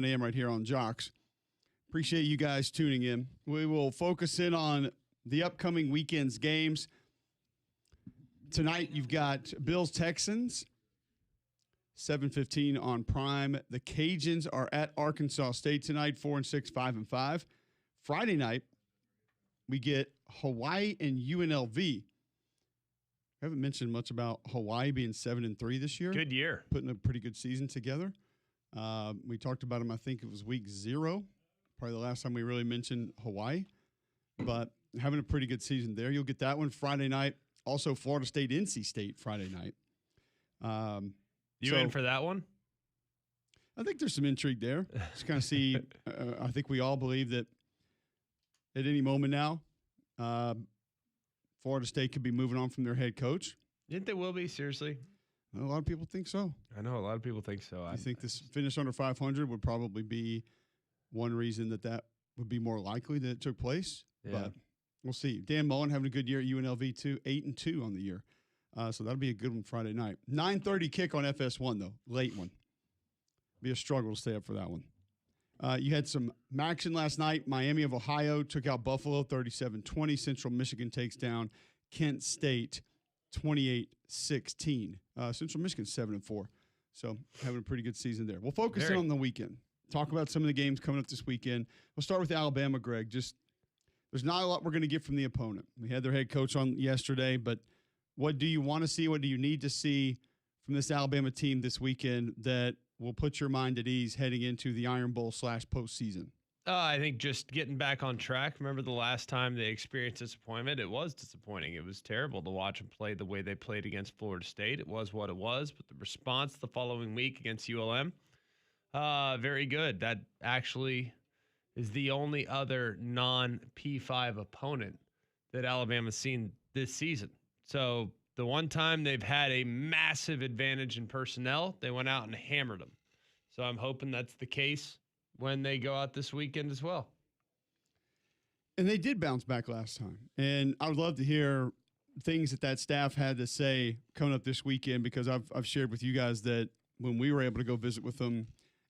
a.m. right here on Jocks. Appreciate you guys tuning in. We will focus in on the upcoming weekend's games. Tonight, you've got Bills-Texans, 7:15 on Prime. The Cajuns are at Arkansas State tonight, 4-6, 5-5. Friday night, we get Hawaii and UNLV. I haven't mentioned much about Hawaii being 7-3 this year. Good year. Putting a pretty good season together. We talked about them, I think it was week 0. Probably the last time we really mentioned Hawaii. But having a pretty good season there. You'll get that one Friday night. Also, Florida State, NC State Friday night. You in for that one? I think there's some intrigue there. Just kind of see. I think we all believe that at any moment now, Florida State could be moving on from their head coach. You think they will be? Seriously? A lot of people think so. I know a lot of people think so. I think this finish under 500 would probably be one reason that would be more likely that it took place. Yeah. But we'll see. Dan Mullen having a good year at UNLV too, 8-2 on the year. So that'll be a good one Friday night. 9:30 kick on FS1 though, late one. Be a struggle to stay up for that one. You had some action last night. Miami of Ohio took out Buffalo 37-20. Central Michigan takes down Kent State 28-16. Central Michigan 7-4. So having a pretty good season there. We'll focus in on the weekend. Talk about some of the games coming up this weekend. We'll start with Alabama, Greg. There's not a lot we're going to get from the opponent. We had their head coach on yesterday, but what do you want to see? What do you need to see from this Alabama team this weekend that will put your mind at ease heading into the Iron Bowl / postseason? I think just getting back on track. Remember the last time they experienced disappointment? It was disappointing. It was terrible to watch them play the way they played against Florida State. It was what it was, but the response the following week against ULM, very good. That actually is the only other non-P5 opponent that Alabama's seen this season. So the one time they've had a massive advantage in personnel, they went out and hammered them. So I'm hoping that's the case when they go out this weekend as well. And they did bounce back last time. And I would love to hear things that staff had to say coming up this weekend, because I've shared with you guys that when we were able to go visit with them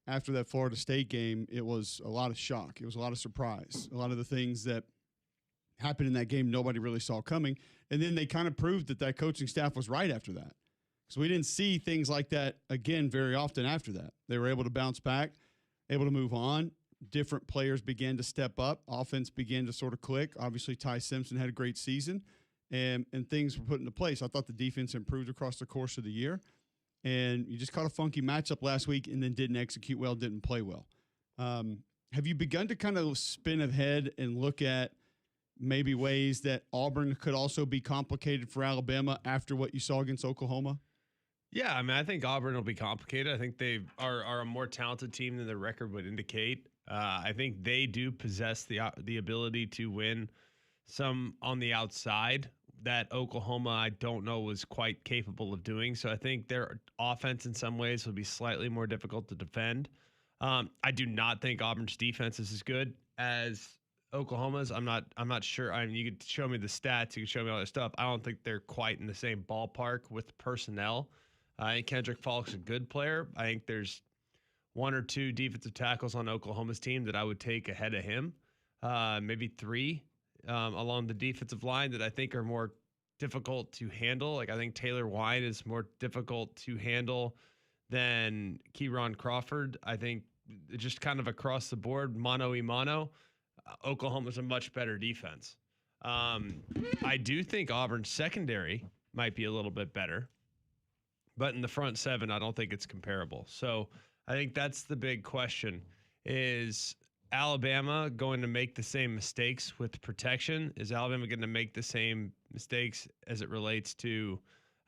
after that Florida State game, it was a lot of shock. It was a lot of surprise. A lot of the things that happened in that game nobody really saw coming. And then they kind of proved that coaching staff was right after that. Because we didn't see things like that again very often after that. They were able to bounce back, able to move on. Different players began to step up. Offense began to sort of click. Obviously, Ty Simpson had a great season, and things were put into place. I thought the defense improved across the course of the year. And you just caught a funky matchup last week and then didn't execute well, didn't play well. Have you begun to kind of spin ahead and look at maybe ways that Auburn could also be complicated for Alabama after what you saw against Oklahoma? Yeah, I mean, I think Auburn will be complicated. I think they are a more talented team than their record would indicate. I think they do possess the ability to win some on the outside that Oklahoma, I don't know, was quite capable of doing. So I think their offense in some ways will be slightly more difficult to defend. I do not think Auburn's defense is as good as Oklahoma's. I'm not sure. I mean, you could show me the stats, you could show me all that stuff. I don't think they're quite in the same ballpark with personnel. I think Kendrick Falk's a good player. I think there's one or two defensive tackles on Oklahoma's team that I would take ahead of him. Maybe 3 along the defensive line that I think are more difficult to handle. Like I think Taylor Wine is more difficult to handle than Kieron Crawford. I think just kind of across the board, mano a mano, Oklahoma's a much better defense. I do think Auburn's secondary might be a little bit better, but in the front 7, I don't think it's comparable. So I think that's the big question. Is Alabama going to make the same mistakes with protection? Is Alabama going to make the same mistakes as it relates to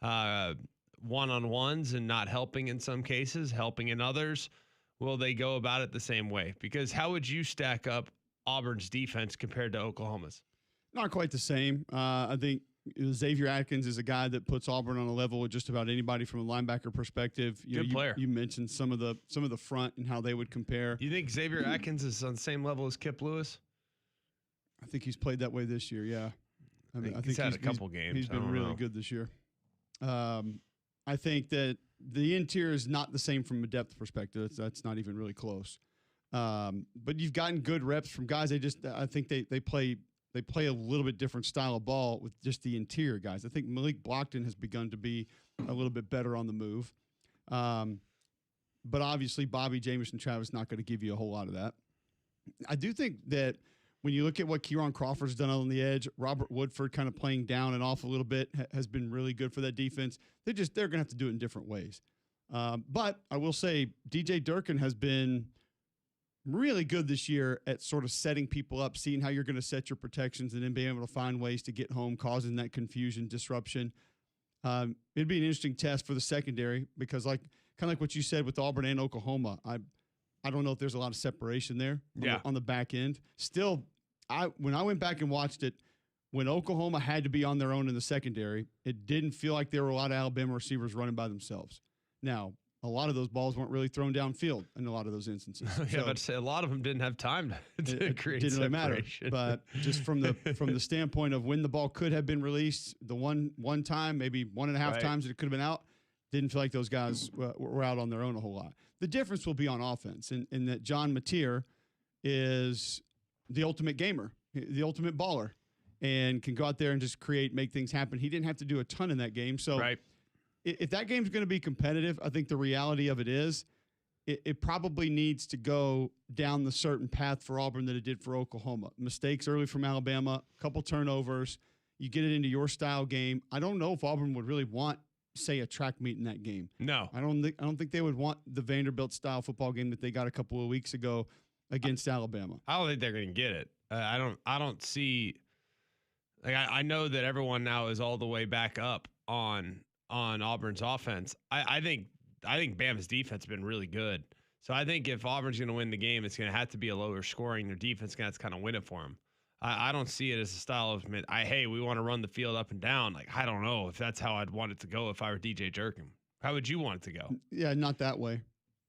one-on-ones and not helping in some cases, helping in others? Will they go about it the same way? Because how would you stack up Auburn's defense compared to Oklahoma's? Not quite the same. I think Xavier Atkins is a guy that puts Auburn on a level with just about anybody from a linebacker perspective. Good player. You mentioned some of the front and how they would compare. You think Xavier Atkins is on the same level as Kip Lewis? I think he's played that way this year. Yeah, I think he's had a couple games. He's been really good this year. I think that the interior is not the same from a depth perspective. That's not even really close. But you've gotten good reps from guys. I think they play a little bit different style of ball with just the interior guys. I think Malik Blockton has begun to be a little bit better on the move. But obviously Bobby, Jamison, Travis not going to give you a whole lot of that. I do think that when you look at what Kieran Crawford's done on the edge, Robert Woodford kind of playing down and off a little bit has been really good for that defense. They're going to have to do it in different ways. But I will say DJ Durkin has been really good this year at sort of setting people up, seeing how you're going to set your protections, and then being able to find ways to get home, causing that confusion, disruption. It'd be an interesting test for the secondary because, kind of like what you said with Auburn and Oklahoma, I don't know if there's a lot of separation there on the back end. Still, when I went back and watched it, when Oklahoma had to be on their own in the secondary, it didn't feel like there were a lot of Alabama receivers running by themselves. Now, a lot of those balls weren't really thrown downfield in a lot of those instances. But say a lot of them didn't have time to create didn't really separation. Matter. But just from the standpoint of when the ball could have been released, the one time, maybe 1.5 times that it could have been out, didn't feel like those guys were out on their own a whole lot. The difference will be on offense, in that John Mateer is the ultimate gamer, the ultimate baller, and can go out there and just make things happen. He didn't have to do a ton in that game. So if that game's going to be competitive, I think the reality of it is it probably needs to go down the certain path for Auburn that it did for Oklahoma. Mistakes early from Alabama, a couple turnovers. You get it into your style game. I don't know if Auburn would really want, say, a track meet in that game. No. I don't think they would want the Vanderbilt style football game that they got a couple of weeks ago against Alabama. I don't think they're going to get it. I don't see. I know that everyone now is all the way back up on Auburn's offense. I think Bama's defense has been really good. So I think if Auburn's going to win the game, it's going to have to be a lower scoring. Their defense is going to have to kind of win it for them. I don't see it as a style of hey, we want to run the field up and down. I don't know if that's how I'd want it to go if I were DJ Durkin. How would you want it to go? Yeah, not that way.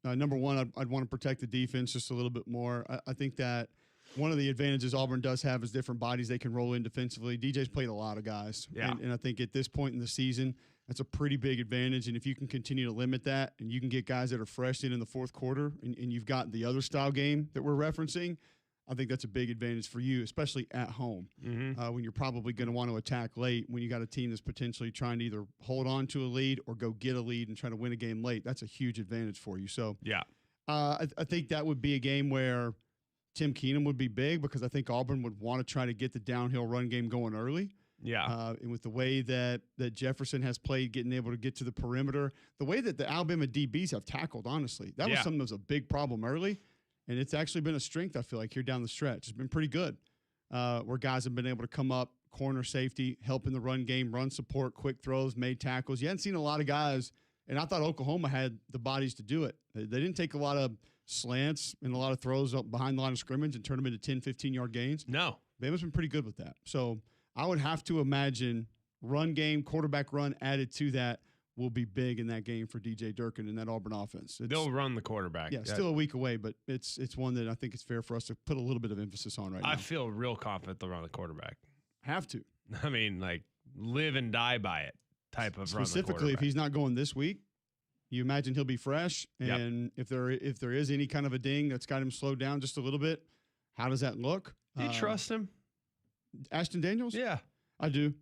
Number one, I'd want to protect the defense just a little bit more. I think that one of the advantages Auburn does have is different bodies they can roll in defensively. DJ's played a lot of guys. Yeah. And I think at this point in the season, that's a pretty big advantage. And if you can continue to limit that and you can get guys that are fresh in the fourth quarter and you've got the other style game that we're referencing, I think that's a big advantage for you, especially at home, when you're probably going to want to attack late when you got a team that's potentially trying to either hold on to a lead or go get a lead and try to win a game late. That's a huge advantage for you. So I think that would be a game where Tim Keenum would be big because I think Auburn would want to try to get the downhill run game going early. Yeah. And with the way that Jefferson has played, getting able to get to the perimeter, the way that the Alabama DBs have tackled, honestly, that was something that was a big problem early. And it's actually been a strength, I feel like, here down the stretch. It's been pretty good where guys have been able to come up, corner safety, help in the run game, run support, quick throws, made tackles. You hadn't seen a lot of guys, and I thought Oklahoma had the bodies to do it. They didn't take a lot of slants and a lot of throws up behind the line of scrimmage and turn them into 10, 15-yard gains. No. Bama's been pretty good with that. So I would have to imagine run game, quarterback run added to that will be big in that game for DJ Durkin and that Auburn offense. They'll run the quarterback. Yeah, still a week away, but it's one that I think it's fair for us to put a little bit of emphasis on right now. I feel real confident they'll run the quarterback. Have to. I mean, live and die by it type of run. Specifically, if he's not going this week, you imagine he'll be fresh. And if there is any kind of a ding that's got him slowed down just a little bit, how does that look? Do you trust him? Ashton Daniels? Yeah. I do.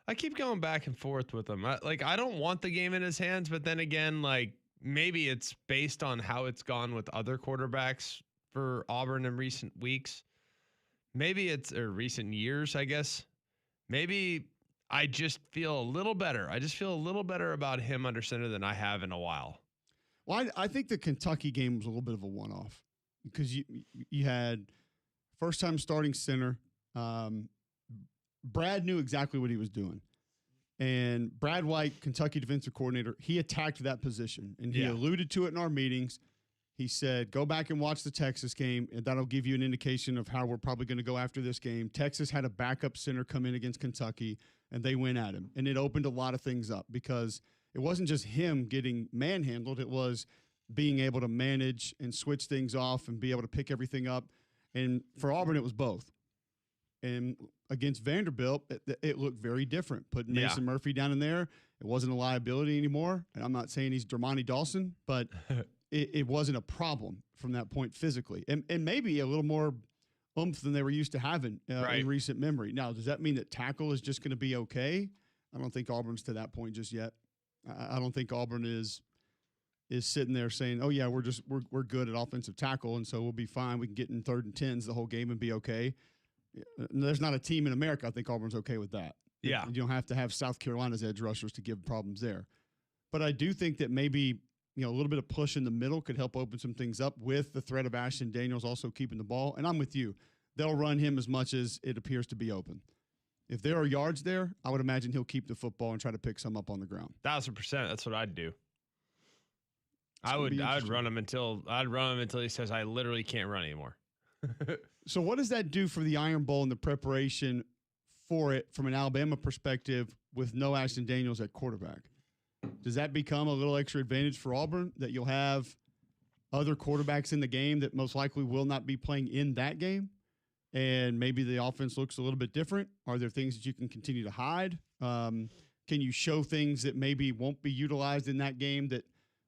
I keep going back and forth with him. I don't want the game in his hands, but then again, maybe it's based on how it's gone with other quarterbacks for Auburn in recent weeks. Maybe it's recent years, I guess. Maybe I just feel a little better. I just feel a little better about him under center than I have in a while. Well, I think the Kentucky game was a little bit of a one-off because you had first-time starting center. Brad knew exactly what he was doing. And Brad White, Kentucky defensive coordinator, he attacked that position. And he alluded to it in our meetings. He said, go back and watch the Texas game, and that'll give you an indication of how we're probably going to go after this game. Texas had a backup center come in against Kentucky, and they went at him. And it opened a lot of things up because it wasn't just him getting manhandled. It was being able to manage and switch things off and be able to pick everything up. And for Auburn, it was both. And against Vanderbilt, it looked very different. Putting Mason Murphy down in there, it wasn't a liability anymore. And I'm not saying he's Dermontti Dawson, but it wasn't a problem from that point physically, and maybe a little more oomph than they were used to having in recent memory. Now, does that mean that tackle is just going to be okay? I don't think Auburn's to that point just yet. I don't think Auburn is sitting there saying, "Oh yeah, we're good at offensive tackle, and so we'll be fine. We can get in 3rd and 10s the whole game and be okay." There's not a team in America I think Auburn's okay with that. Yeah, you don't have to have South Carolina's edge rushers to give problems there, but I do think that maybe a little bit of push in the middle could help open some things up with the threat of Ashton Daniels also keeping the ball. And I'm with you; they'll run him as much as it appears to be open. If there are yards there, I would imagine he'll keep the football and try to pick some up on the ground. 1,000%. That's what I'd do. I'd run him until he says I literally can't run anymore. So what does that do for the Iron Bowl and the preparation for it from an Alabama perspective with no Ashton Daniels at quarterback? Does that become a little extra advantage for Auburn that you'll have other quarterbacks in the game that most likely will not be playing in that game? And maybe the offense looks a little bit different. Are there things that you can continue to hide? Can you show things that maybe won't be utilized in that game that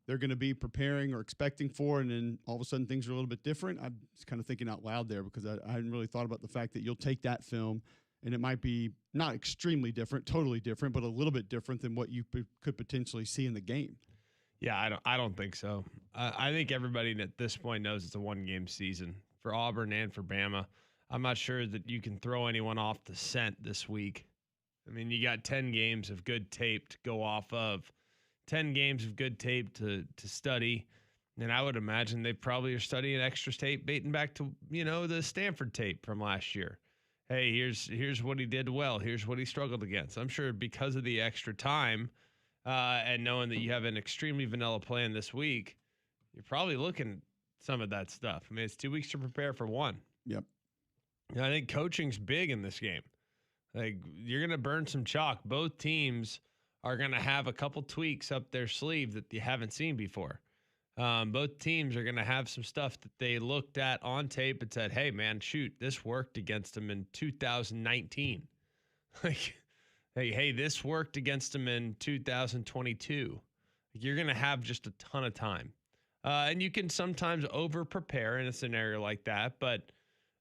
they're going to be preparing or expecting for, and then all of a sudden things are a little bit different? I'm just kind of thinking out loud there because I hadn't really thought about the fact that you'll take that film and it might be not extremely different, totally different, but a little bit different than what you could potentially see in the game. Yeah, I don't think so. I think everybody at this point knows it's a 1-game season for Auburn and for Bama. I'm not sure that you can throw anyone off the scent this week. I mean, you got 10 games of good tape to go off of, 10 games of good tape to study. And I would imagine they probably are studying extra tape dating back to, the Stanford tape from last year. Hey, here's what he did well. Here's what he struggled against. I'm sure because of the extra time and knowing that you have an extremely vanilla plan this week, you're probably looking at some of that stuff. I mean, it's 2 weeks to prepare for one. Yep. And I think coaching's big in this game. Like, you're going to burn some chalk. Both teams are going to have a couple tweaks up their sleeve that you haven't seen before. Both teams are going to have some stuff that they looked at on tape and said, hey, man, shoot, this worked against them in 2019. Like, hey, this worked against them in 2022. You're going to have just a ton of time. And you can sometimes over-prepare in a scenario like that, but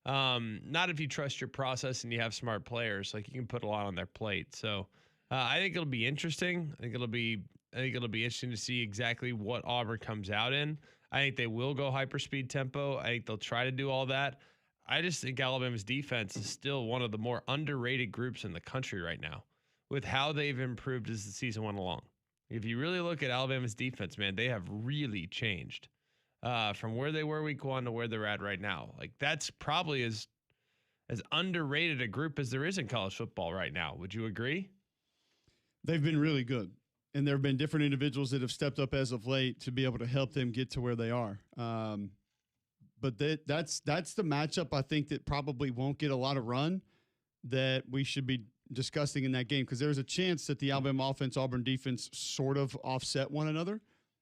not if you trust your process and you have smart players. Like, you can put a lot on their plate. So I think it'll be interesting. I think it'll be interesting to see exactly what Auburn comes out in. I think they will go hyperspeed tempo. I think they'll try to do all that. I just think Alabama's defense is still one of the more underrated groups in the country right now with how they've improved as the season went along. If you really look at Alabama's defense, man, they have really changed from where they were week 1 to where they're at right now. Like, that's probably as underrated a group as there is in college football right now. Would you agree? They've been really good. And there have been different individuals that have stepped up as of late to be able to help them get to where they are. But that's the matchup I think that probably won't get a lot of run that we should be discussing in that game, because there's a chance that the Alabama offense, Auburn defense sort of offset one another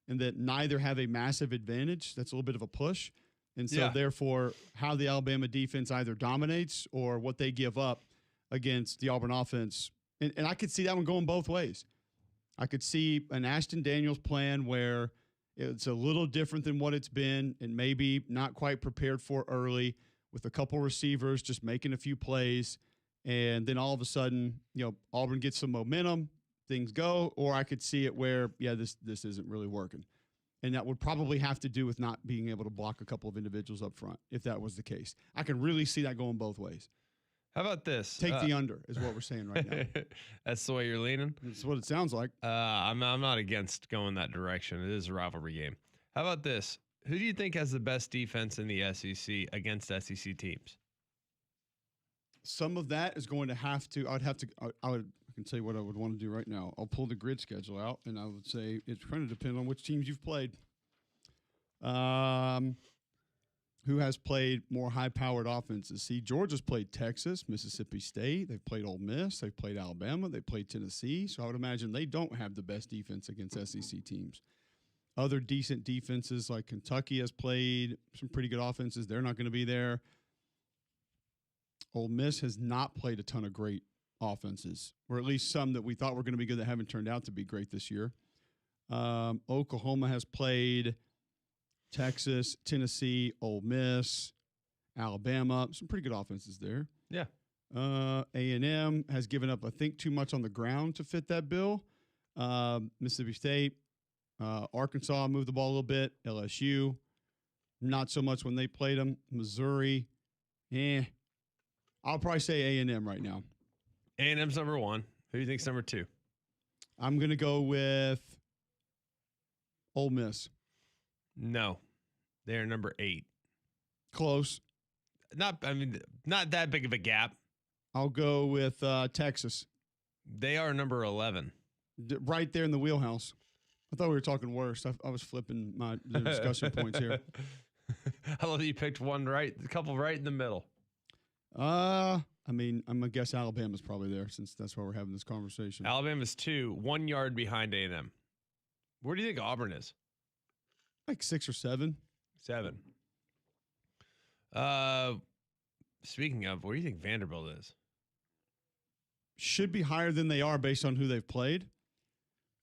and that neither have a massive advantage. That's a little bit of a push. And so therefore how the Alabama defense either dominates or what they give up against the Auburn offense. And I could see that one going both ways. I could see an Ashton Daniels plan where it's a little different than what it's been and maybe not quite prepared for early with a couple receivers just making a few plays. And then all of a sudden, Auburn gets some momentum, things go. Or I could see it where, this isn't really working. And that would probably have to do with not being able to block a couple of individuals up front, if that was the case. I can really see that going both ways. How about this? Take the under is what we're saying right now. That's the way you're leaning? That's what it sounds like. I'm not against going that direction. It is a rivalry game. How about this? Who do you think has the best defense in the SEC against SEC teams? Some of that is going to have to – I can tell you what I would want to do right now. I'll pull the grid schedule out, and I would say it's going to depend on which teams you've played. Who has played more high-powered offenses? See, Georgia's played Texas, Mississippi State. They've played Ole Miss. They've played Alabama. They've played Tennessee. So I would imagine they don't have the best defense against SEC teams. Other decent defenses like Kentucky has played some pretty good offenses. They're not going to be there. Ole Miss has not played a ton of great offenses, or at least some that we thought were going to be good that haven't turned out to be great this year. Oklahoma has played Texas, Tennessee, Ole Miss, Alabama. Some pretty good offenses there. Yeah. A&M has given up, I think, too much on the ground to fit that bill. Mississippi State, Arkansas moved the ball a little bit. LSU, not so much when they played them. Missouri, I'll probably say A&M right now. A&M's number 1. Who do you think's number 2? I'm going to go with Ole Miss. No. They're number 8. Close. Not that big of a gap. I'll go with Texas. They are number 11. Right there in the wheelhouse. I thought we were talking worse. I was flipping the discussion points here. I love that you picked one right, a couple right in the middle. I'm going to guess Alabama's probably there since that's why we're having this conversation. Alabama's 2, 1 yard behind A&M. Where do you think Auburn is? Like 6 or 7. 7. Speaking of, where do you think Vanderbilt is? Should be higher than they are based on who they've played.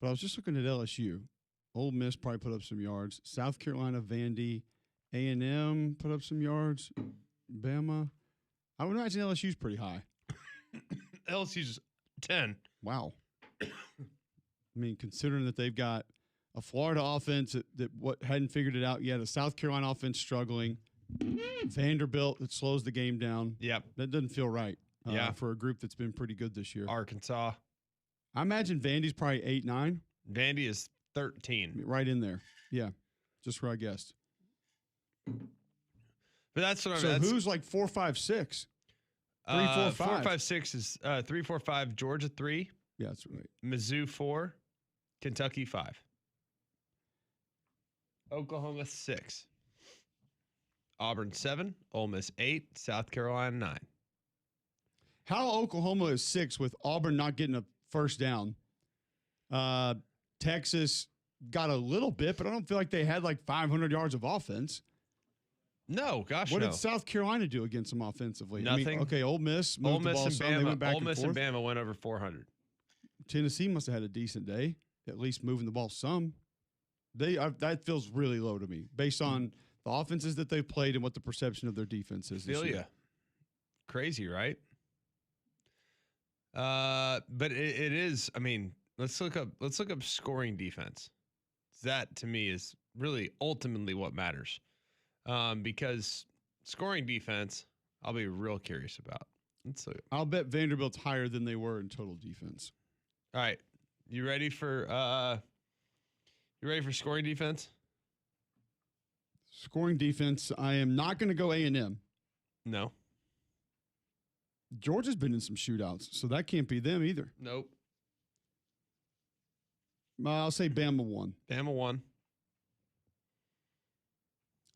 But I was just looking at LSU. Ole Miss probably put up some yards. South Carolina, Vandy, A&M put up some yards. Bama. I would imagine LSU's pretty high. LSU's 10. Wow. I mean, considering that they've got a Florida offense that hadn't figured it out yet, a South Carolina offense struggling, Vanderbilt that slows the game down. Yep. That doesn't feel right for a group that's been pretty good this year. Arkansas. I imagine Vandy's probably 8, 9. Vandy is 13. Right in there. Yeah. Just where I guessed. But that's what I'm So who's like 4, 5, 6? 3, 4, 5. 4, 5, 6 is 3, 4, 5. Georgia 3. Yeah, that's right. Mizzou 4. Kentucky 5. Oklahoma 6. Auburn 7. Ole Miss 8. South Carolina 9. How Oklahoma is 6 with Auburn not getting a first down. Texas got a little bit, but I don't feel like they had like 500 yards of offense. No, gosh, What did South Carolina do against them offensively? Nothing. I mean, okay, Ole Miss moved the ball some. They went back Ole Miss and and Bama went over 400. Tennessee must have had a decent day, at least moving the ball some. That feels really low to me, based on the offenses that they've played and what the perception of their defense is. Feel ya. Crazy, right? But it is. I mean, let's look up scoring defense. That to me is really ultimately what matters. Because scoring defense, I'll be real curious about. I'll bet Vanderbilt's higher than they were in total defense. All right, you ready for scoring defense? Scoring defense, I am not going to go A&M. No. Georgia's been in some shootouts, so that can't be them either. Nope. I'll say Bama 1. Bama 1.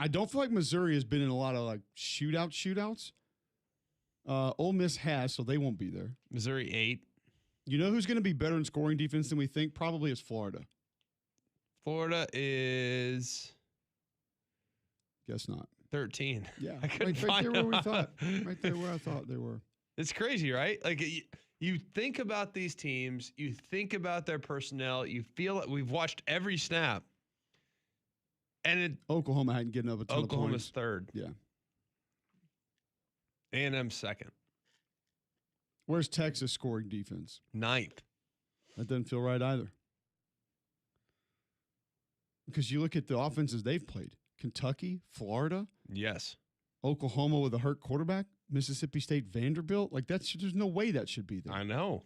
I don't feel like Missouri has been in a lot of like shootouts. Ole Miss has, so they won't be there. Missouri 8. You know who's going to be better in scoring defense than we think? Probably is Florida. Florida is. Guess not. 13. Yeah, right there where we thought. Right there where I thought they were. It's crazy, right? Like you think about these teams, you think about their personnel, you feel it. We've watched every snap, and Oklahoma hadn't given up a ton of points. Oklahoma's 3rd. Yeah. A&M 2nd. Where's Texas scoring defense? 9th. That doesn't feel right either. Because you look at the offenses they've played. Kentucky, Florida. Yes. Oklahoma with a hurt quarterback. Mississippi State, Vanderbilt. Like there's no way that should be there. I know.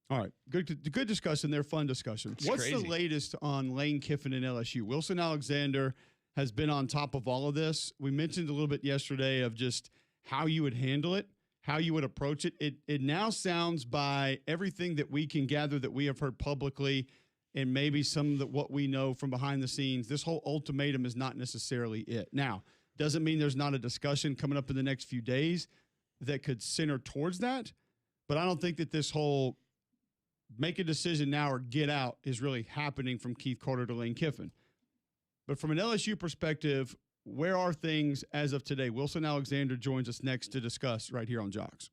All right. Good discussion there. Fun discussion. What's crazy. The latest on Lane Kiffin and LSU? Wilson Alexander has been on top of all of this. We mentioned a little bit yesterday of just how you would handle it, how you would approach it. It now sounds, by everything that we can gather that we have heard publicly, and maybe some of what we know from behind the scenes, this whole ultimatum is not necessarily it. Now, doesn't mean there's not a discussion coming up in the next few days that could center towards that, but I don't think that this whole make a decision now or get out is really happening from Keith Carter to Lane Kiffin. But from an LSU perspective, where are things as of today? Wilson Alexander joins us next to discuss right here on Jocks.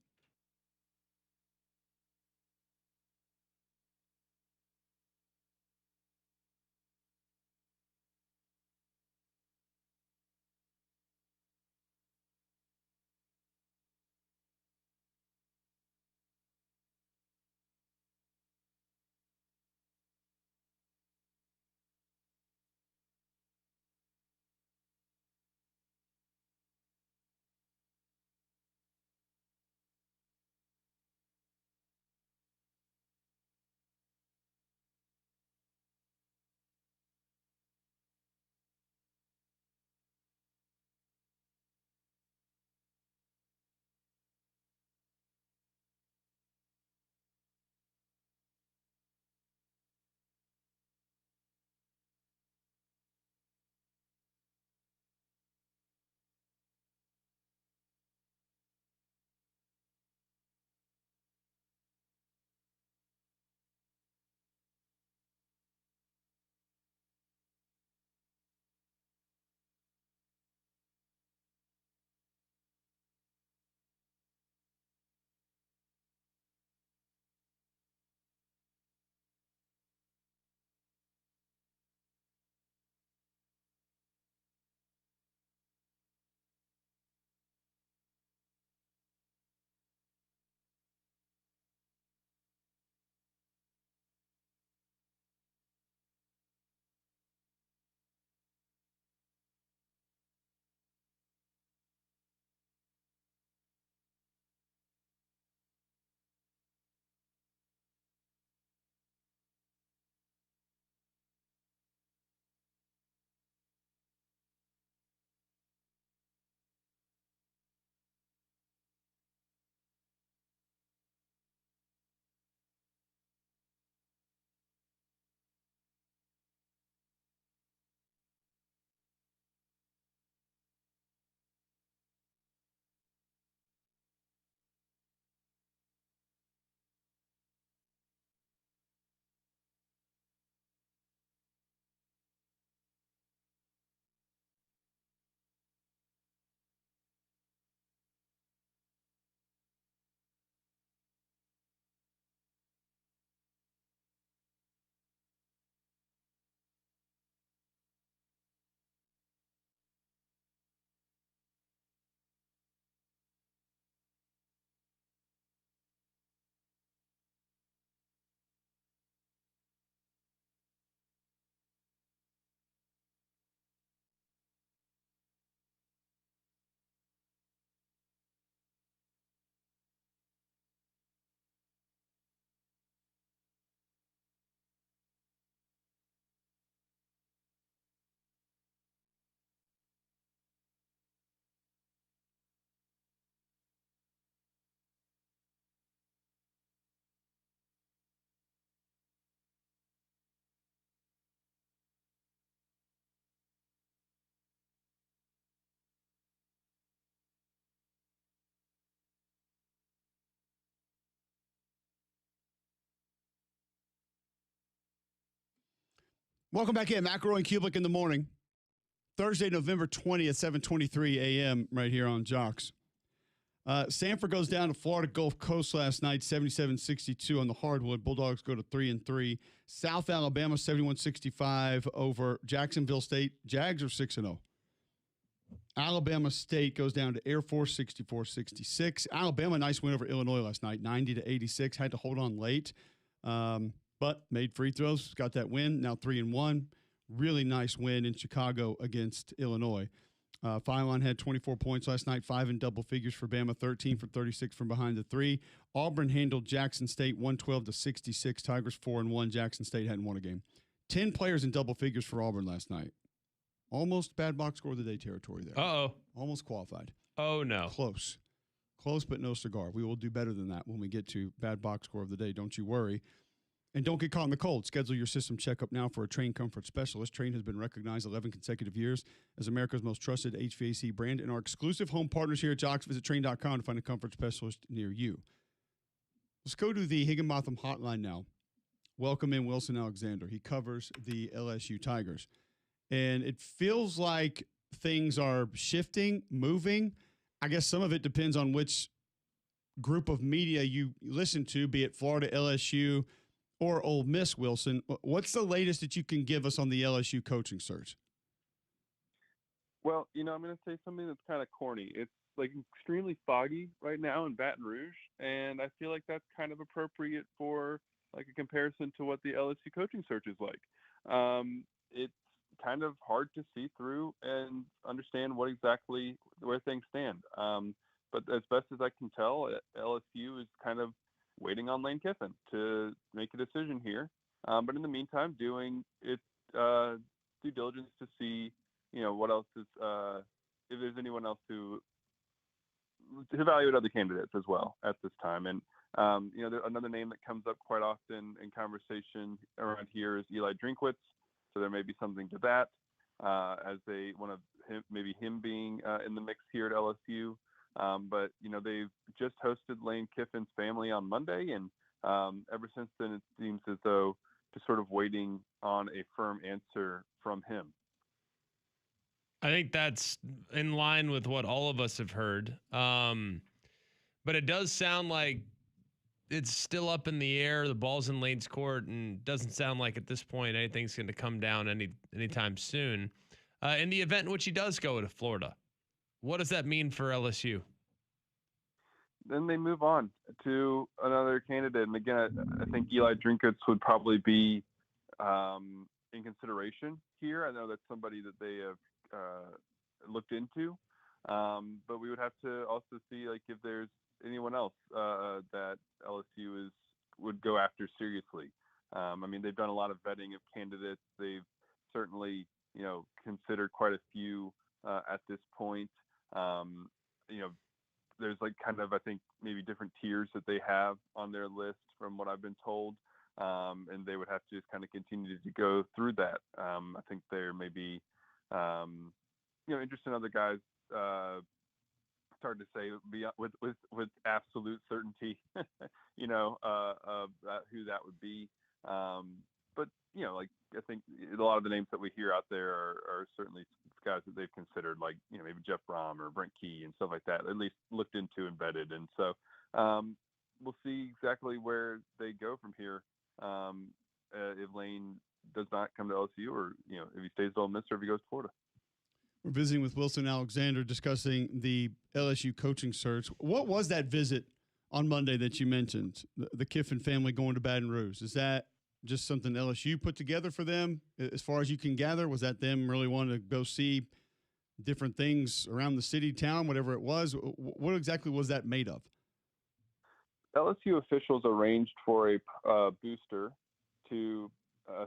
Welcome back in. McElroy and Cubelic in the morning. Thursday, November 20th, 7:23 a.m. right here on Jocks. Sanford goes down to Florida Gulf Coast last night, 77-62 on the hardwood. Bulldogs go to 3-3. South Alabama, 71-65 over Jacksonville State. Jags are 6-0. Alabama State goes down to Air Force, 64-66. Alabama, nice win over Illinois last night, 90-86. Had to hold on late, but made free throws. Got that win. Now 3-1. Really nice win in Chicago against Illinois. Phylon had 24 points last night, 5 in double figures for Bama, 13 for 36 from behind the three. Auburn handled Jackson State 112-66. Tigers 4-1. Jackson State hadn't won a game. 10 players in double figures for Auburn last night. Almost bad box score of the day territory there. Uh-oh. Almost qualified. Oh, no. Close, but no cigar. We will do better than that when we get to bad box score of the day. Don't you worry. And don't get caught in the cold. Schedule your system checkup now for a Train Comfort Specialist. Train has been recognized 11 consecutive years as America's most trusted HVAC brand. And our exclusive home partners here at Jocks. Visit Train.com to find a comfort specialist near you. Let's go to the Higginbotham hotline now. Welcome in Wilson Alexander. He covers the LSU Tigers. And it feels like things are shifting, moving. I guess some of it depends on which group of media you listen to, be it Florida, LSU, or Ole Miss. Wilson, what's the latest that you can give us on the LSU coaching search? Well, I'm going to say something that's kind of corny. It's like extremely foggy right now in Baton Rouge, and I feel like that's kind of appropriate for like a comparison to what the LSU coaching search is like. It's kind of hard to see through and understand where things stand. But as best as I can tell, LSU is kind of waiting on Lane Kiffin to make a decision here. But in the meantime, doing its due diligence to see, what else is, if there's anyone else to evaluate other candidates as well at this time. And, another name that comes up quite often in conversation around here is Eli Drinkwitz. So there may be something to that as him being in the mix here at LSU. But they've just hosted Lane Kiffin's family on Monday, and ever since then it seems as though just sort of waiting on a firm answer from him. I think that's in line with what all of us have heard. But it does sound like it's still up in the air. The ball's in Lane's court, and doesn't sound like at this point anything's going to come down anytime soon. In the event in which he does go to Florida, what does that mean for LSU? Then they move on to another candidate. And again, I think Eli Drinkwitz would probably be in consideration here. I know that's somebody that they have looked into. But we would have to also see if there's anyone else that LSU would go after seriously. They've done a lot of vetting of candidates. They've certainly, considered quite a few at this point. There's I think maybe different tiers that they have on their list from what I've been told. And they would have to just kind of continue to go through that. I think there may be, interest in other guys. It's hard to say with absolute certainty, who that would be. But I think a lot of the names that we hear out there are certainly guys that they've considered, maybe Jeff Brom or Brent Key and stuff like that, at least looked into and vetted. And so we'll see exactly where they go from here. If Lane does not come to LSU, or if he stays at Ole Miss, or if he goes to Florida. We're visiting with Wilson Alexander discussing the LSU coaching search. What was that visit on Monday that you mentioned, the Kiffin family going to Baton Rouge? Is that just something LSU put together for them, as far as you can gather? Was that them really wanting to go see different things around the city, town, whatever it was? What exactly was that made of? LSU officials arranged for a booster to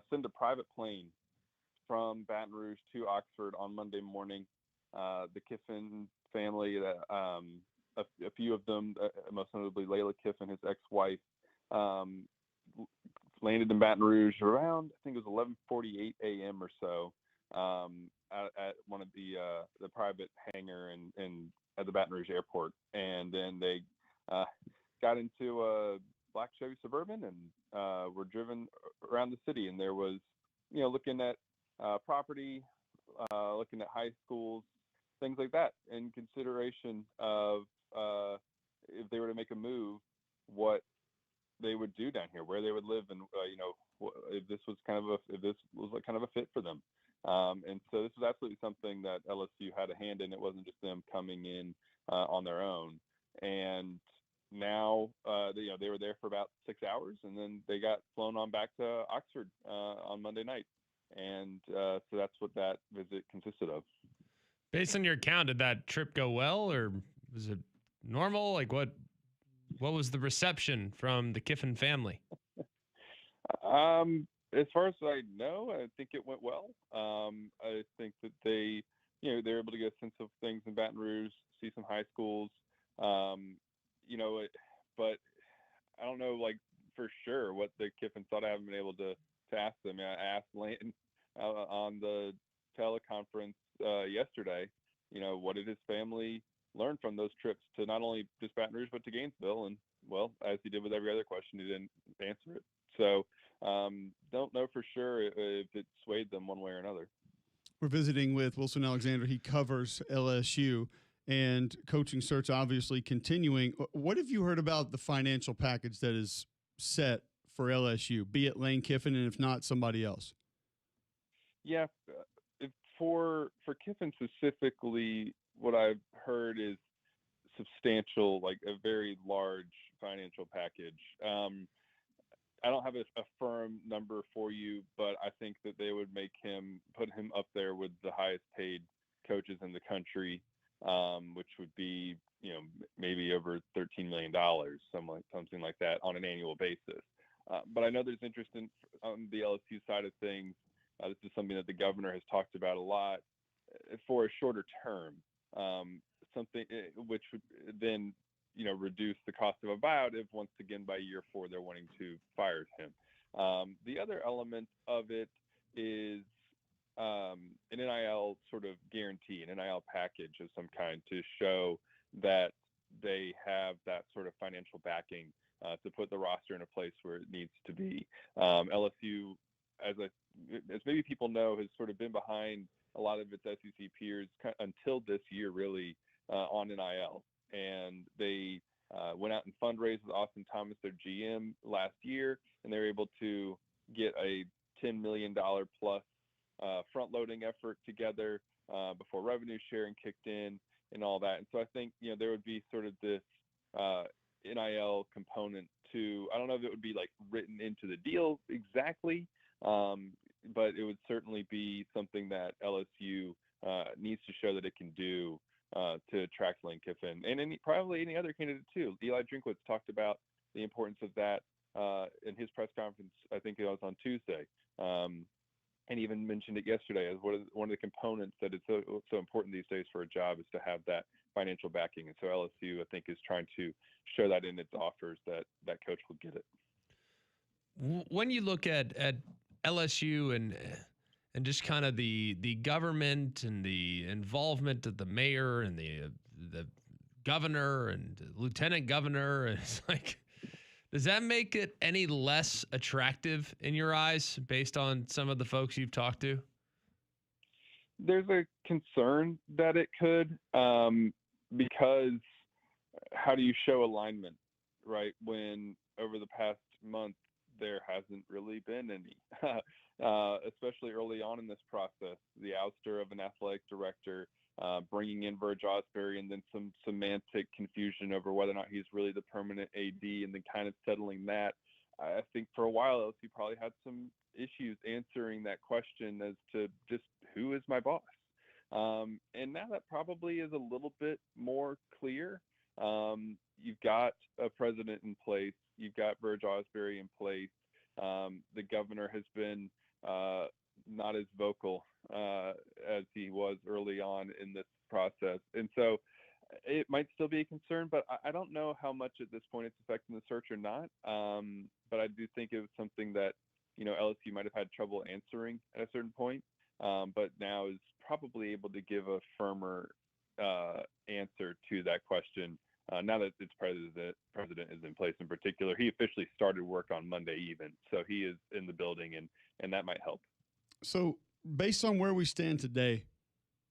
send a private plane from Baton Rouge to Oxford on Monday morning. The Kiffin family, a few of them, most notably Layla Kiffin, his ex-wife, landed in Baton Rouge around, I think it was 11:48 a.m. or so, at one of the private hangar at the Baton Rouge airport. And then they got into a black Chevy Suburban and were driven around the city. And there was looking at property, looking at high schools, things like that, in consideration of if they were to make a move, what they would do down here, where they would live, and if this was kind of a fit for them. And so this was absolutely something that LSU had a hand in. It wasn't just them coming in on their own. And now, they were there for about 6 hours, and then they got flown on back to Oxford on Monday night. And so that's what that visit consisted of. Based on your account, did that trip go well, or was it normal? Like what was the reception from the Kiffin family? As far as I know, I think it went well. I think that they're able to get a sense of things in Baton Rouge, see some high schools. But I don't know, like, for sure what the Kiffins thought. I haven't been able to ask them. I asked Lane on the teleconference yesterday, what did his family learn from those trips to not only just Baton Rouge, but to Gainesville? And, well, as he did with every other question, he didn't answer it. So don't know for sure if it swayed them one way or another. We're visiting with Wilson Alexander. He covers LSU, and coaching search obviously continuing. What have you heard about the financial package that is set for LSU, be it Lane Kiffin, and if not, somebody else? Yeah, for Kiffin specifically, what I've heard is substantial, like a very large financial package. I don't have a firm number for you, but I think that they would put him up there with the highest paid coaches in the country, which would be, maybe over $13 million, something like that on an annual basis. But I know there's interest on the LSU side of things. This is something that the governor has talked about a lot for a shorter term, something which would then reduce the cost of a buyout if once again by year 4 they're wanting to fire him. The other element of it is an NIL sort of guarantee, an NIL package of some kind to show that they have that sort of financial backing to put the roster in a place where it needs to be. LSU, as maybe people know, has sort of been behind a lot of its SEC peers until this year, really, on NIL. And they went out and fundraised with Austin Thomas, their GM, last year, and they were able to get a $10 million plus front-loading effort together before revenue sharing kicked in and all that. And so I think, there would be sort of this NIL component to, I don't know if it would be like written into the deal exactly, but it would certainly be something that LSU needs to show that it can do to attract Lane Kiffin and probably any other candidate too. Eli Drinkwitz talked about the importance of that in his press conference. I think it was on Tuesday, and even mentioned it yesterday as one of the components that is so important these days for a job is to have that financial backing. And so LSU, I think, is trying to show that in its offers that coach will get it. When you look at LSU and just kind of the government and the involvement of the mayor and the governor and the lieutenant governor, it's like, does that make it any less attractive in your eyes based on some of the folks you've talked to? There's a concern that it could, because how do you show alignment, right? When over the past month, there hasn't really been any, especially early on in this process. The ouster of an athletic director, bringing in Verge Osbury, and then some semantic confusion over whether or not he's really the permanent AD, and then kind of settling that. I think for a while, LSU probably had some issues answering that question as to just who is my boss. And now that probably is a little bit more clear. You've got a president in place. You've got Verge Osbury in place. The governor has been not as vocal as he was early on in this process. And so it might still be a concern, but I don't know how much at this point it's affecting the search or not. But I do think it was something that, LSU might have had trouble answering at a certain point, but now is probably able to give a firmer answer to that question. Now that its president is in place in particular. He officially started work on Monday even, so he is in the building, and that might help. So, based on where we stand today,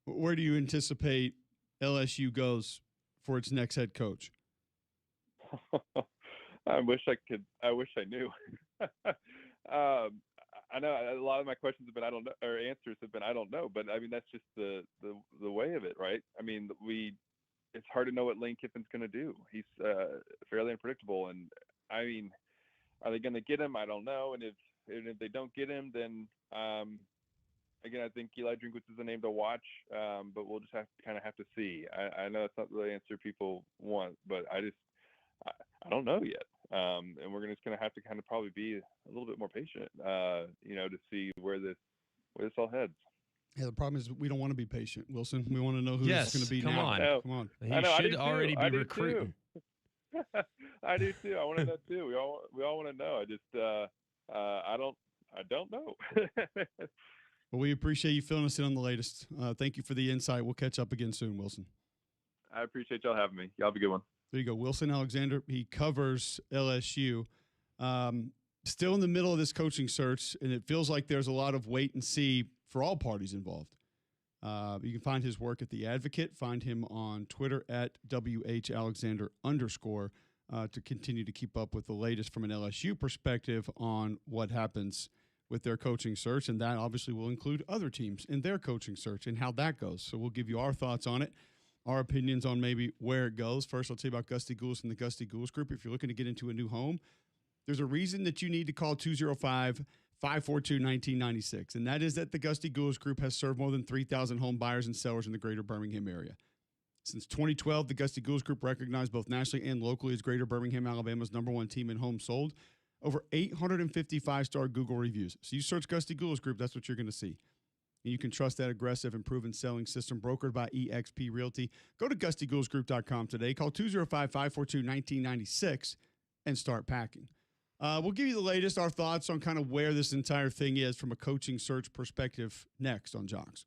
where do you anticipate LSU goes for its next head coach? I wish I could. I wish I knew. I know a lot of my questions have been I don't know, or answers have been I don't know. But I mean that's just the way of it, right? I mean it's hard to know what Lane Kiffin's going to do. He's fairly unpredictable, and I mean, are they going to get him? I don't know. And if they don't get him, then again, I think Eli Drinkwitz is a name to watch, but we'll just have to see. I know that's not really the answer people want, but I, I don't know yet. And we're just going to have to kind of probably be a little bit more patient, to see where this all heads. Yeah, the problem is we don't want to be patient, Wilson. We want to know who Yes, it's going to be come now. on. No, Come on. He I know. I do should too. already I be do recruiting. too. I do too. I want to know too. We all want to know. I don't know. Well, we appreciate you filling us in on the latest. Thank you for the insight. We'll catch up again soon, Wilson. I appreciate y'all having me. Y'all have a good one. There you go. Wilson Alexander. He covers LSU. Still in the middle of this coaching search, and it feels like there's a lot of wait and see for all parties involved. You can find his work at The Advocate. Find him on Twitter at WHAlexander_ to continue to keep up with the latest from an LSU perspective on what happens with their coaching search. And that obviously will include other teams in their coaching search and how that goes. So we'll give you our thoughts on it, our opinions on maybe where it goes. First, I'll tell you about Gusty Goulis and the Gusty Goulis Group. If you're looking to get into a new home, there's a reason that you need to call 205-542-1996, and that is that the Gusty Goulis Group has served more than 3,000 home buyers and sellers in the greater Birmingham area. Since 2012, the Gusty Goulis Group recognized both nationally and locally as Greater Birmingham, Alabama's #1 team in homes sold. Over 850 five-star Google reviews. So you search Gusty Goulis Group, that's what you're going to see. And you can trust that aggressive and proven selling system brokered by eXp Realty. Go to GustyGoulsGroup.com today. Call 205-542-1996 and start packing. We'll give you the latest, our thoughts on kind of where this entire thing is from a coaching search perspective next on Jocks.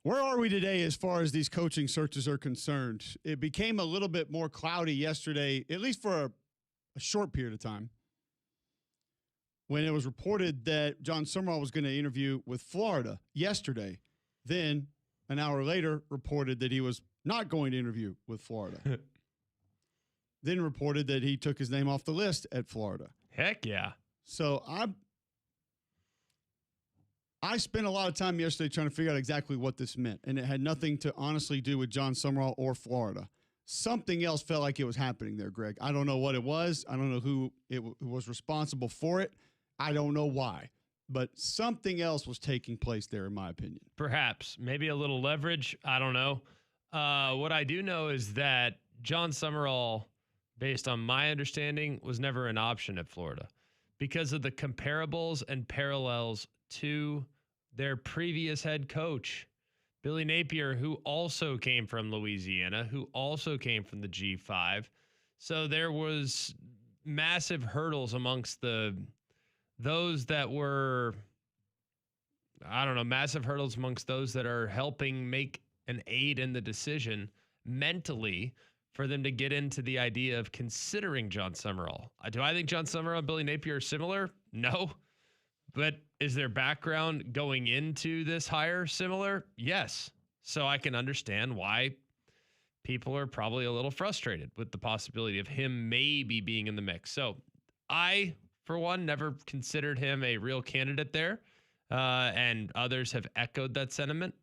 Where are we today as far as these coaching searches are concerned? It became a little bit more cloudy yesterday, at least for a short period of time, when it was reported that John Summerall was going to interview with Florida yesterday. Then, an hour later, reported that he was not going to interview with Florida. Then reported that he took his name off the list at Florida. Heck yeah. So I spent a lot of time yesterday trying to figure out exactly what this meant, and it had nothing to honestly do with John Summerall or Florida. Something else felt like it was happening there, Greg. I don't know what it was. I don't know who was responsible for it. I don't know why, but something else was taking place there, in my opinion. Perhaps. Maybe a little leverage. I don't know. What I do know is that John Summerall, based on my understanding, was never an option at Florida because of the comparables and parallels to their previous head coach, Billy Napier, who also came from Louisiana, who also came from the G5. So there was massive hurdles amongst those that were, massive hurdles amongst those that are helping make an aid in the decision mentally for them to get into the idea of considering John Summerall. Do I think John Summerall and Billy Napier are similar? No. But is their background going into this hire similar? Yes. So I can understand why people are probably a little frustrated with the possibility of him maybe being in the mix. So I, for one, never considered him a real candidate there. And others have echoed that sentiment.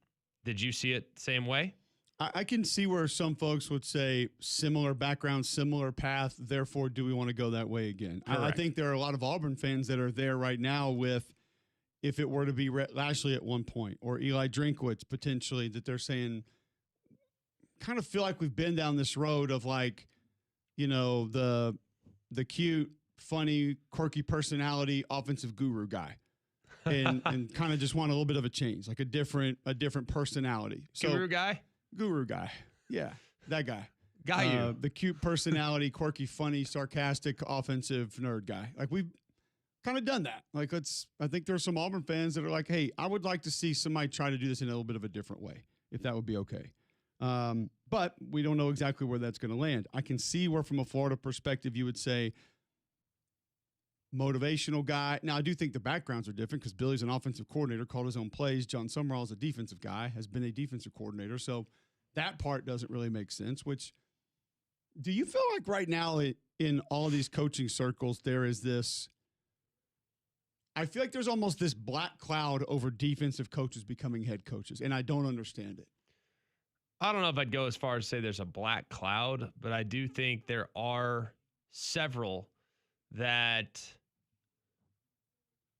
Did you see it the same way? I can see where some folks would say similar background, similar path. Therefore, do we want to go that way again? I think there are a lot of Auburn fans that are there right now with, if it were to be Rhett Lashley at one point or Eli Drinkwitz potentially, that they're saying, kind of feel like we've been down this road of like, the cute, funny, quirky personality, offensive guru guy. and kind of just want a little bit of a change, like a different personality. So, Guru guy. Yeah, that guy. The cute personality, quirky, funny, sarcastic, offensive nerd guy. Like, we've kind of done that. Like, I think there are some Auburn fans that are like, hey, I would like to see somebody try to do this in a little bit of a different way, if that would be okay. But we don't know exactly where that's going to land. I can see where, from a Florida perspective, you would say motivational guy. Now, I do think the backgrounds are different because Billy's an offensive coordinator, called his own plays. John Summerall is a defensive guy, has been a defensive coordinator. So that part doesn't really make sense, which, do you feel like right now in all of these coaching circles, there is this, I feel like there's almost this black cloud over defensive coaches becoming head coaches, and I don't understand it. I don't know if I'd go as far as to say there's a black cloud, but I do think there are several that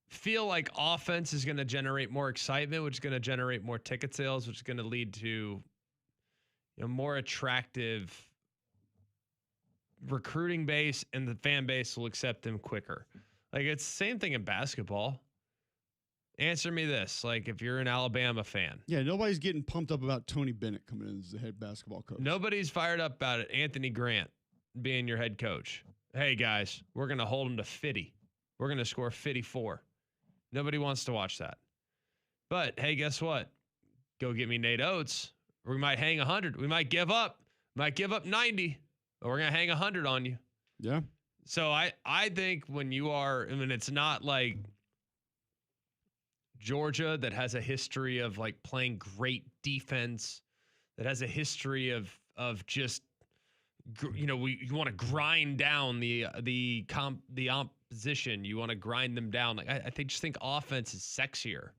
feel like offense is going to generate more excitement, which is going to generate more ticket sales, which is going to lead to more attractive recruiting base, and the fan base will accept them quicker. Like, it's the same thing in basketball. Answer me this. Like, if you're an Alabama fan. Yeah, nobody's getting pumped up about Tony Bennett coming in as the head basketball coach. Nobody's fired up about it. Anthony Grant being your head coach. Hey, guys, we're going to hold him to 50. We're going to score 54. Nobody wants to watch that. But, hey, guess what? Go get me Nate Oates. We might hang 100. We might give up. 90. But we're going to hang 100 on you. Yeah. So I think when it's not like Georgia that has a history of like playing great defense, that has a history of just, you want to grind down the opposition. You want to grind them down. Like I just think offense is sexier.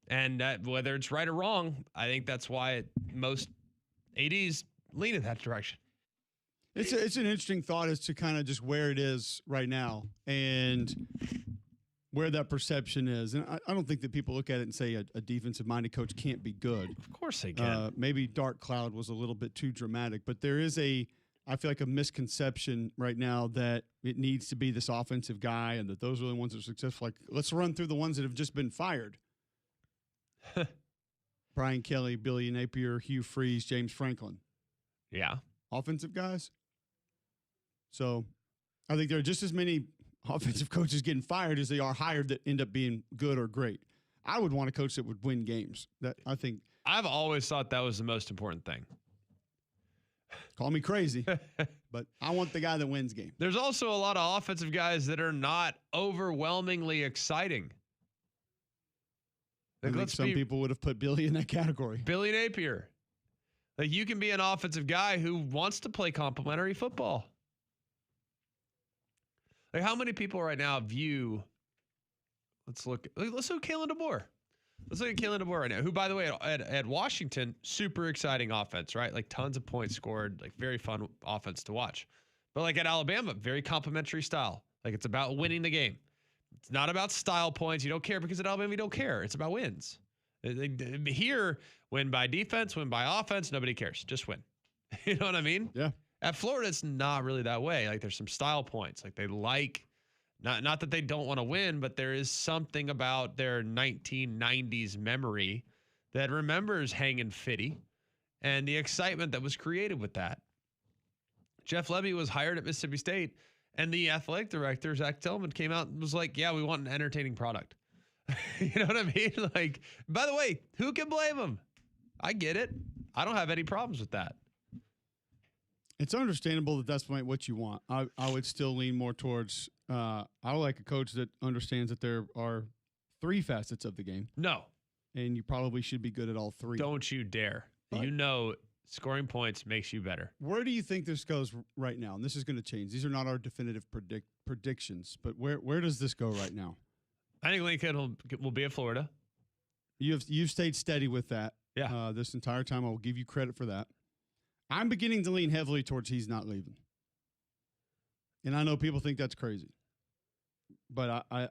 And whether it's right or wrong, I think that's why most ADs lean in that direction. It's an interesting thought as to kind of just where it is right now and where that perception is. And I don't think that people look at it and say a defensive-minded coach can't be good. Of course they can. Maybe dark cloud was a little bit too dramatic, but there is I feel like a misconception right now that it needs to be this offensive guy and that those are the ones that are successful. Like, let's run through the ones that have just been fired. Brian Kelly, Billy Napier, Hugh Freeze, James Franklin. Yeah. Offensive guys. So I think there are just as many offensive coaches getting fired as they are hired that end up being good or great. I would want a coach that would win games. That I think I've always thought that was the most important thing. Call me crazy, but I want the guy that wins game. There's also a lot of offensive guys that are not overwhelmingly exciting. I think some people would have put Billy in that category. Billy Napier. Like, you can be an offensive guy who wants to play complementary football. Like, how many people right now view? Let's look at Kalen DeBoer. Let's look at Kalen DeBoer right now, who, by the way, at Washington, super exciting offense, right? Like, tons of points scored, like, very fun offense to watch. But like at Alabama, very complimentary style. Like, it's about winning the game. It's not about style points. You don't care because at Alabama you don't care. It's about wins. Here, win by defense, win by offense. Nobody cares. Just win. You know what I mean? Yeah. At Florida, it's not really that way. Like, there's some style points. Like, they like. Not that they don't want to win, but there is something about their 1990s memory that remembers hanging fitty and the excitement that was created with that. Jeff Lebby was hired at Mississippi State, and the athletic director, Zach Tillman, came out and was like, yeah, we want an entertaining product. You know what I mean? Like, by the way, who can blame him? I get it. I don't have any problems with that. It's understandable that that's what you want. I would still lean more towards I like a coach that understands that there are 3 facets of the game. No. And you probably should be good at all 3. Don't you dare. But you know scoring points makes you better. Where do you think this goes right now? And this is going to change. These are not our definitive predictions, but where does this go right now? I think Lane Kiffin will be at Florida. You've stayed steady with that. Yeah. This entire time. I will give you credit for that. I'm beginning to lean heavily towards he's not leaving. And I know people think that's crazy. But I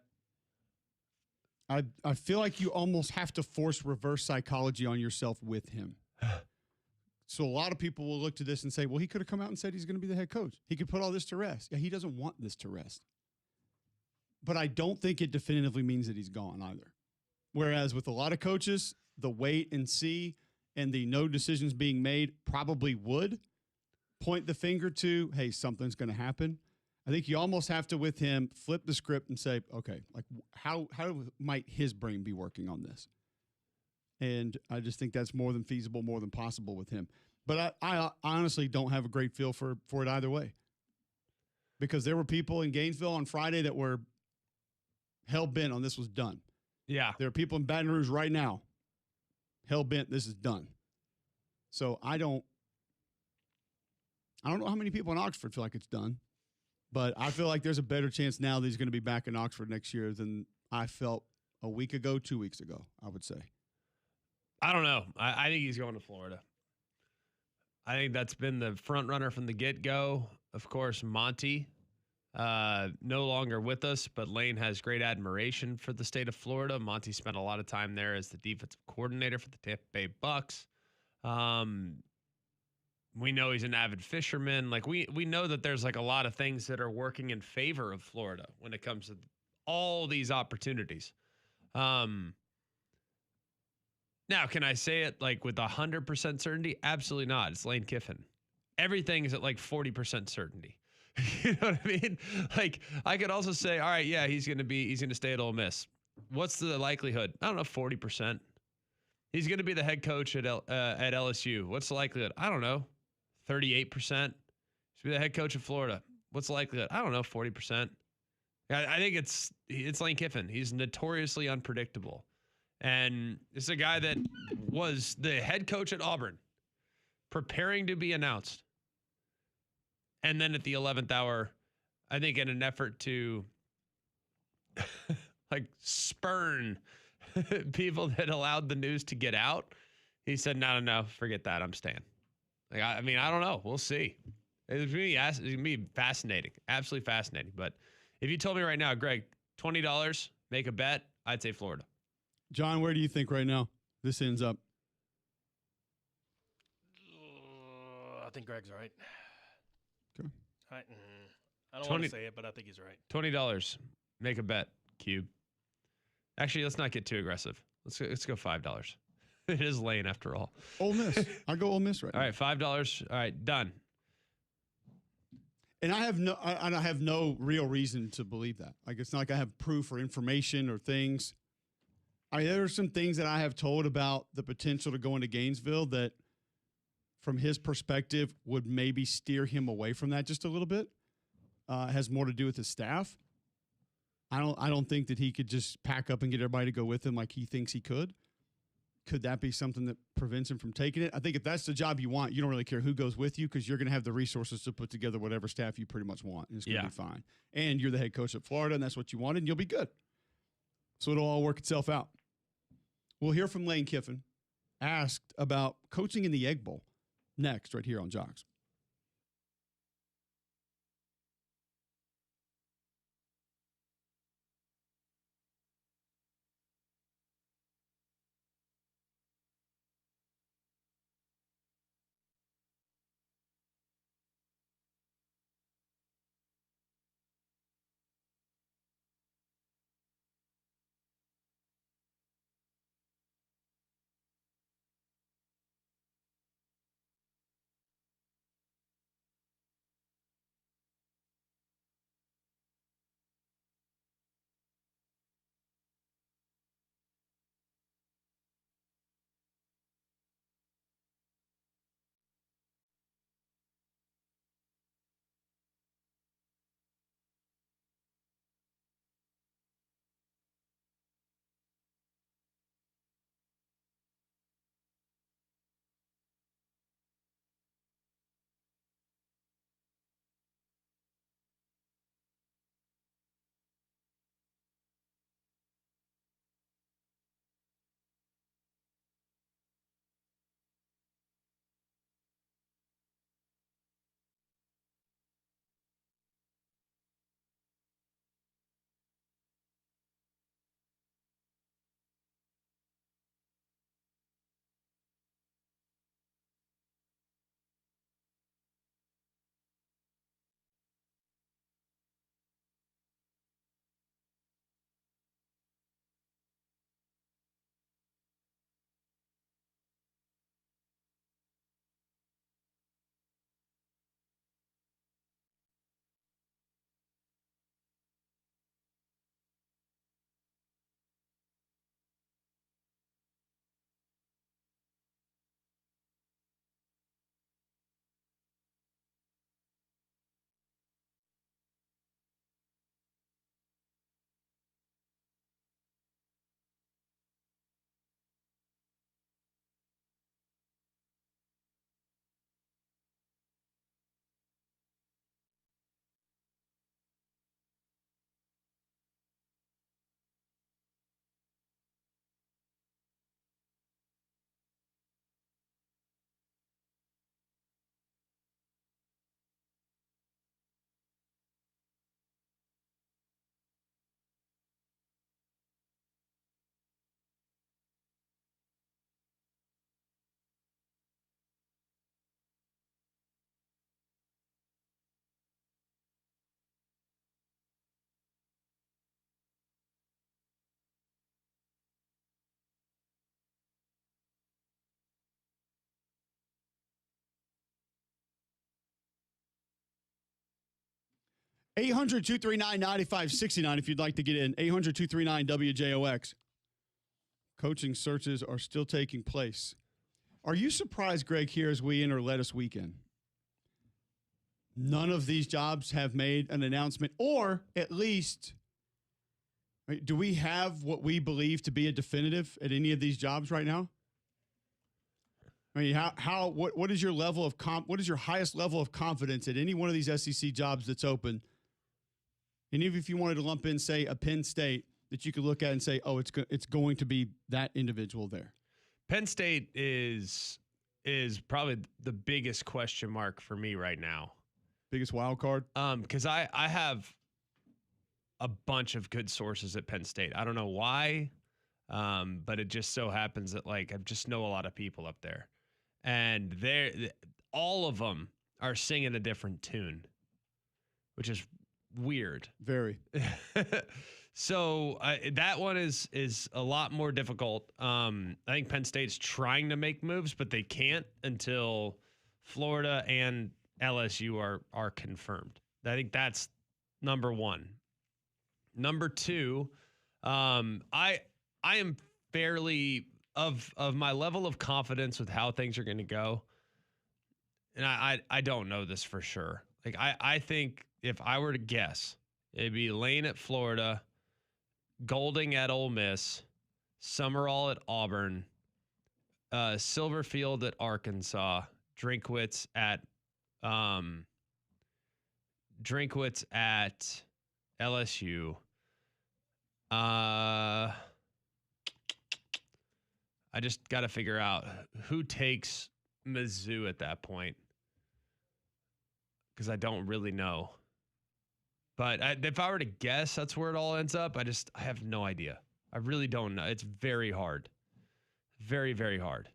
feel like you almost have to force reverse psychology on yourself with him. So a lot of people will look to this and say, well, he could have come out and said he's going to be the head coach. He could put all this to rest. Yeah, he doesn't want this to rest. But I don't think it definitively means that he's gone either. Whereas with a lot of coaches, the wait and see and the no decisions being made probably would point the finger to, hey, something's going to happen. I think you almost have to, with him, flip the script and say, okay, like how might his brain be working on this? And I just think that's more than feasible, more than possible with him. But I honestly don't have a great feel for it either way. Because there were people in Gainesville on Friday that were hell-bent on this was done. Yeah. There are people in Baton Rouge right now hell-bent this is done. So I don't know how many people in Oxford feel like it's done. But I feel like there's a better chance now that he's going to be back in Oxford next year than I felt a week ago, 2 weeks ago, I would say. I don't know. I think he's going to Florida. I think that's been the front runner from the get-go. Of course, Monty, no longer with us, but Lane has great admiration for the state of Florida. Monty spent a lot of time there as the defensive coordinator for the Tampa Bay Bucks. We know he's an avid fisherman. Like we know that there's like a lot of things that are working in favor of Florida when it comes to all these opportunities. Now, can I say it like with 100% certainty? Absolutely not. It's Lane Kiffin. Everything is at like 40% certainty. You know what I mean? Like I could also say, all right, yeah, he's going to stay at Ole Miss. What's the likelihood? I don't know, 40%. He's going to be the head coach at LSU. What's the likelihood? I don't know, 38%. He's be the head coach of Florida. What's the likelihood? I don't know, 40%. I think it's Lane Kiffin. He's notoriously unpredictable. And it's a guy that was the head coach at Auburn, preparing to be announced. And then at the 11th hour, I think in an effort to like spurn people that allowed the news to get out, he said, no, forget that. I'm staying. Like, I mean, I don't know. We'll see. It's going to be fascinating. Absolutely fascinating. But if you told me right now, Greg, $20, make a bet, I'd say Florida. John, where do you think right now this ends up? I think Greg's right. Okay. I don't want to say it, but I think he's right. $20, make a bet, Cube. Actually, let's not get too aggressive. Let's go $5. It is Lane after all. Ole Miss. I go Ole Miss right now. All right, $5. All right, done. And I have no real reason to believe that. Like, it's not like I have proof or information or things. There are some things that I have told about the potential to go into Gainesville that, from his perspective, would maybe steer him away from that just a little bit. Has more to do with his staff. I don't think that he could just pack up and get everybody to go with him like he thinks he could. Could that be something that prevents him from taking it? I think if that's the job you want, you don't really care who goes with you because you're going to have the resources to put together whatever staff you pretty much want, and it's going to be fine. And you're the head coach at Florida, and that's what you wanted, and you'll be good. So it'll all work itself out. We'll hear from Lane Kiffin, asked about coaching in the Egg Bowl, next right here on Jocks. Eight hundred 239 if you'd like to get in. 800-239-WJOX. Coaching searches are still taking place. Are you surprised, Greg, here as we enter lettuce weekend? None of these jobs have made an announcement, or at least, right, do we have what we believe to be a definitive at any of these jobs right now? I mean, what is your level of what is your highest level of confidence at any one of these SEC jobs that's open? And even if you wanted to lump in, say, a Penn State that you could look at and say, oh, it's going to be that individual there. Penn State is probably the biggest question mark for me right now. Biggest wild card? Because I have a bunch of good sources at Penn State. I don't know why, but it just so happens that I just know a lot of people up there, and all of them are singing a different tune, which is weird. Very. So that one is a lot more difficult. I think Penn State's trying to make moves, but they can't until Florida and LSU are confirmed. I think that's number one. Number two, I am fairly of my level of confidence with how things are going to go. And I don't know this for sure. Like I think if I were to guess, it'd be Lane at Florida, Golding at Ole Miss, Summerall at Auburn, Silverfield at Arkansas, Drinkwitz at LSU. I just got to figure out who takes Mizzou at that point, because I don't really know. But if I were to guess, that's where it all ends up. I have no idea. I really don't know. It's very hard. Very, very hard.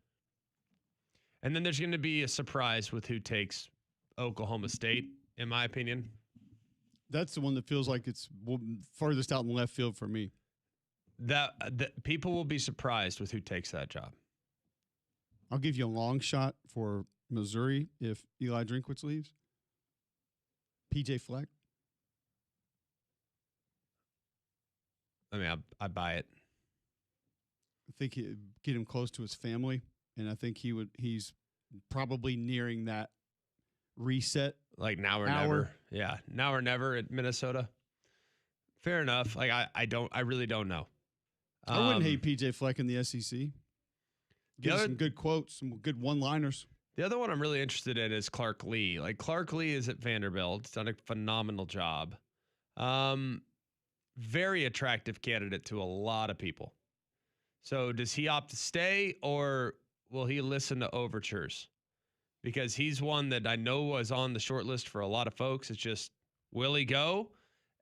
And then there's going to be a surprise with who takes Oklahoma State, in my opinion. That's the one that feels like it's furthest out in left field for me. That people will be surprised with who takes that job. I'll give you a long shot for Missouri if Eli Drinkwitz leaves. PJ Fleck. I mean, I buy it. I think he'd get him close to his family, and I think he's probably nearing that reset. Like now or never. Yeah, now or never at Minnesota. Fair enough. Like I really don't know. I wouldn't hate PJ Fleck in the SEC. Give some good quotes, some good one-liners. The other one I'm really interested in is Clark Lee. Like Clark Lee is at Vanderbilt. He's done a phenomenal job. Very attractive candidate to a lot of people. So does he opt to stay, or will he listen to overtures? Because he's one that I know was on the short list for a lot of folks. It's just, will he go?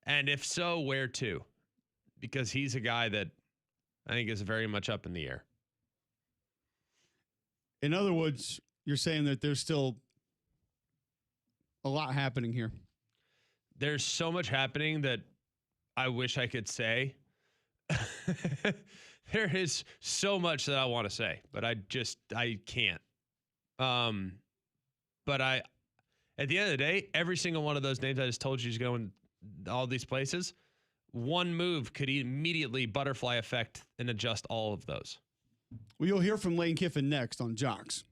And if so, where to? Because he's a guy that I think is very much up in the air. In other words, you're saying that there's still a lot happening here. There's so much happening that I wish I could say. There is so much that I want to say, but I can't. But at the end of the day, every single one of those names I just told you is going all these places. One move could immediately butterfly effect and adjust all of those. Well, you'll hear from Lane Kiffin next on Jocks.